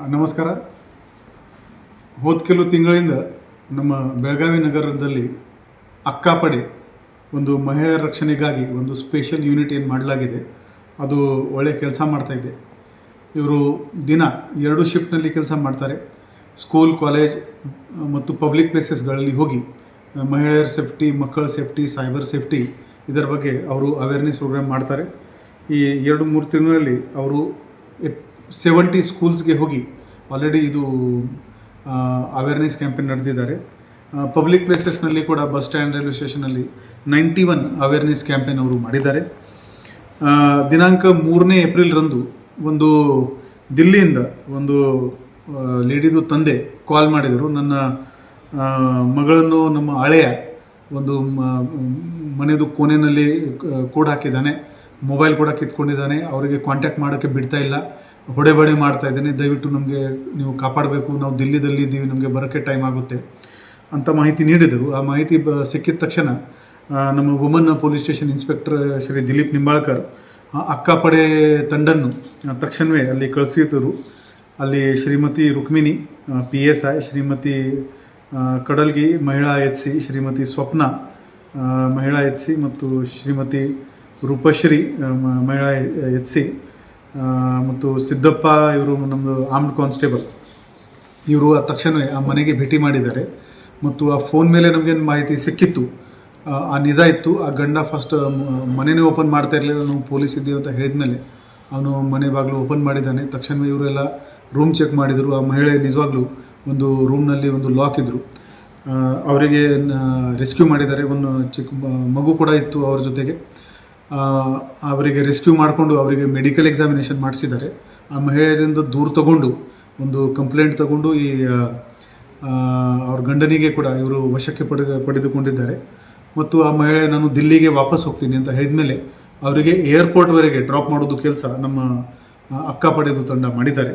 ನಮಸ್ಕಾರ. ಹೋದ ಕೆಲವು ತಿಂಗಳಿಂದ ನಮ್ಮ ಬೆಳಗಾವಿ ನಗರದಲ್ಲಿ ಅಕ್ಕಾಪಡೆ ಒಂದು ಮಹಿಳೆಯರ ರಕ್ಷಣೆಗಾಗಿ ಒಂದು ಸ್ಪೆಷಲ್ ಯೂನಿಟ್ ಏನು ಮಾಡಲಾಗಿದೆ, ಅದು ಒಳ್ಳೆಯ ಕೆಲಸ ಮಾಡ್ತಾಯಿದೆ. ಇವರು ದಿನ 2 ಶಿಫ್ಟ್ನಲ್ಲಿ ಕೆಲಸ ಮಾಡ್ತಾರೆ. ಸ್ಕೂಲ್, ಕಾಲೇಜ್ ಮತ್ತು ಪಬ್ಲಿಕ್ ಪ್ಲೇಸಸ್ಗಳಲ್ಲಿ ಹೋಗಿ ಮಹಿಳೆಯರ ಸೇಫ್ಟಿ, ಮಕ್ಕಳ ಸೇಫ್ಟಿ, ಸೈಬರ್ ಸೇಫ್ಟಿ ಇದರ ಬಗ್ಗೆ ಅವರು ಅವೇರ್ನೆಸ್ ಪ್ರೋಗ್ರಾಮ್ ಮಾಡ್ತಾರೆ. ಈ 2-3 ತಿಂಗಳಲ್ಲಿ ಅವರು 70 ಸ್ಕೂಲ್ಸ್ಗೆ ಹೋಗಿ ಆಲ್ರೆಡಿ ಇದು ಅವೇರ್ನೆಸ್ ಕ್ಯಾಂಪೇನ್ ನಡೆದಿದ್ದಾರೆ. ಪಬ್ಲಿಕ್ ಪ್ಲೇಸಸ್ನಲ್ಲಿ ಕೂಡ ಬಸ್ ಸ್ಟ್ಯಾಂಡ್, ರೈಲ್ವೆ ಸ್ಟೇಷನಲ್ಲಿ 91 ಅವೇರ್ನೆಸ್ ಕ್ಯಾಂಪೇನ್ ಅವರು ಮಾಡಿದ್ದಾರೆ. ದಿನಾಂಕ 3ನೇ ಏಪ್ರಿಲ್ರಂದು ಒಂದು ದಿಲ್ಲಿಯಿಂದ ಒಂದು ಲೇಡಿದು ತಂದೆ ಕಾಲ್ ಮಾಡಿದರು. ನನ್ನ ಮಗಳನ್ನು ನಮ್ಮ ಹಳೆಯ ಒಂದು ಮನೆಯದು ಕೋಣೆಯಲ್ಲಿ ಕೂಡ ಹಾಕಿದ್ದಾನೆ, ಮೊಬೈಲ್ ಕೂಡ ಕಿತ್ಕೊಂಡಿದ್ದಾನೆ, ಅವರಿಗೆ ಕಾಂಟ್ಯಾಕ್ಟ್ ಮಾಡೋಕ್ಕೆ ಬಿಡ್ತಾ ಇಲ್ಲ, ಹೊಡೆಬಡೆ ಮಾಡ್ತಾ ಇದ್ದಾನೆ, ದಯವಿಟ್ಟು ನಮಗೆ ನೀವು ಕಾಪಾಡಬೇಕು, ನಾವು ದಿಲ್ಲಿದಲ್ಲಿ ಇದ್ದೀವಿ, ನಮಗೆ ಬರೋಕ್ಕೆ ಟೈಮ್ ಆಗುತ್ತೆ ಅಂತ ಮಾಹಿತಿ ನೀಡಿದರು. ಆ ಮಾಹಿತಿ ಸಿಕ್ಕಿದ ತಕ್ಷಣ ನಮ್ಮ woman police station inspector Shri Dilip Nimbalkar ಅಕ್ಕಾಪಡೆ ತಂಡನ್ನು ತಕ್ಷಣವೇ ಅಲ್ಲಿ ಕಳಿಸಿದರು. ಅಲ್ಲಿ ಶ್ರೀಮತಿ ರುಕ್ಮಿಣಿ PSI, ಶ್ರೀಮತಿ ಕಡಲ್ಗಿ ಮಹಿಳಾ HC, ಶ್ರೀಮತಿ ಸ್ವಪ್ನ ಮಹಿಳಾ HC ಮತ್ತು ಶ್ರೀಮತಿ ರೂಪಶ್ರೀ ಮಹಿಳಾ HC ಮತ್ತು ಸಿದ್ದಪ್ಪ ಇವರು ನಮ್ಮದು ಆರ್ಮ್ಡ್ ಕಾನ್ಸ್ಟೇಬಲ್, ಇವರು ತಕ್ಷಣವೇ ಆ ಮನೆಗೆ ಭೇಟಿ ಮಾಡಿದ್ದಾರೆ. ಮತ್ತು ಆ ಫೋನ್ ಮೇಲೆ ನಮಗೇನು ಮಾಹಿತಿ ಸಿಕ್ಕಿತ್ತು, ಆ ನಿಜ ಇತ್ತು. ಆ ಗಂಡ ಫಸ್ಟ್ ಮನೆಯೇ ಓಪನ್ ಮಾಡ್ತಾ ಇರಲಿಲ್ಲ, ನಾವು ಪೊಲೀಸ್ ಇದ್ದೀವಿ ಅಂತ ಹೇಳಿದ ಮೇಲೆ ಅವನು ಮನೆ ಬಾಗಿಲು ಓಪನ್ ಮಾಡಿದ್ದಾನೆ. ತಕ್ಷಣವೇ ಇವರೆಲ್ಲ ರೂಮ್ ಚೆಕ್ ಮಾಡಿದರು. ಆ ಮಹಿಳೆ ನಿಜವಾಗ್ಲೂ ಒಂದು ರೂಮ್ನಲ್ಲಿ ಒಂದು ಲಾಕ್ ಇದ್ದರು. ಅವರಿಗೆ ರೆಸ್ಕ್ಯೂ ಮಾಡಿದ್ದಾರೆ. ಒಂದು ಚಿಕ್ಕ ಮಗು ಕೂಡ ಇತ್ತು ಅವ್ರ ಜೊತೆಗೆ. ಅವರಿಗೆ ರೆಸ್ಕ್ಯೂ ಮಾಡಿಕೊಂಡು ಅವರಿಗೆ ಮೆಡಿಕಲ್ ಎಕ್ಸಾಮಿನೇಷನ್ ಮಾಡಿಸಿದ್ದಾರೆ. ಆ ಮಹಿಳೆಯರಿಂದ ದೂರ ತಗೊಂಡು ಒಂದು ಕಂಪ್ಲೇಂಟ್ ತಗೊಂಡು ಈ ಅವ್ರ ಗಂಡನಿಗೆ ಕೂಡ ಇವರು ವಶಕ್ಕೆ ಪಡೆದುಕೊಂಡಿದ್ದಾರೆ. ಮತ್ತು ಆ ಮಹಿಳೆ ನಾನು ದಿಲ್ಲಿಗೆ ವಾಪಸ್ ಹೋಗ್ತೀನಿ ಅಂತ ಹೇಳಿದ ಮೇಲೆ ಅವರಿಗೆ ಏರ್ಪೋರ್ಟ್ವರೆಗೆ ಡ್ರಾಪ್ ಮಾಡೋದು ಕೆಲಸ ನಮ್ಮ ಅಕ್ಕಾಪಡೆದು ತಂಡ ಮಾಡಿದ್ದಾರೆ.